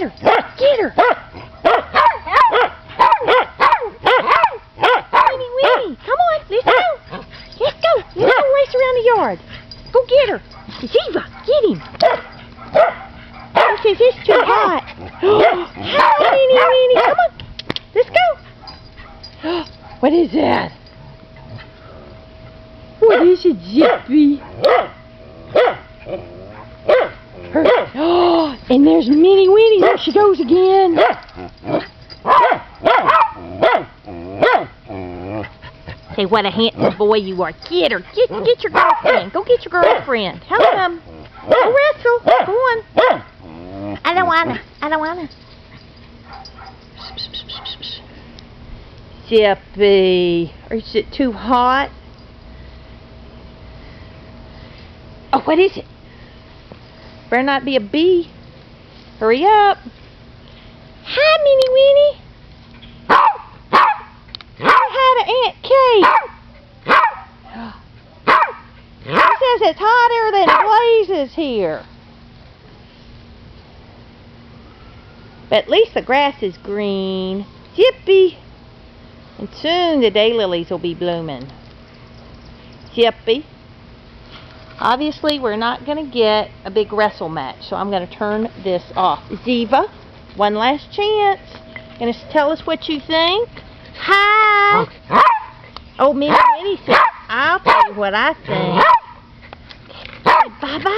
Get her! Get her! Minnie Winnie, come on, let's go! Let's go! Let's go race around the yard. Go get her! Ziva, get him! He says it's too hot. Hi, Minnie Winnie, come on! Let's go! What is that? What is it, Zippy? And there's Minnie Winnie. There she goes again. Say, what a handsome boy you are. Get her. Get your girlfriend. Go get your girlfriend. Help him. Go wrestle. Go on. I don't wanna. I don't wanna. Zippy. Is it too hot? Oh, what is it? Better not be a bee. Hurry up. Hi, Minnie Winnie. Hi to Aunt Kate. She says it's hotter than blazes here. But at least the grass is green. Zippy. And soon the daylilies will be blooming. Zippy. Obviously, we're not going to get a big wrestle match, so I'm going to turn this off. Ziva, one last chance. Going to tell us what you think? Hi! Oh, Minnie Winnie said, I'll tell you what I think. Bye-bye.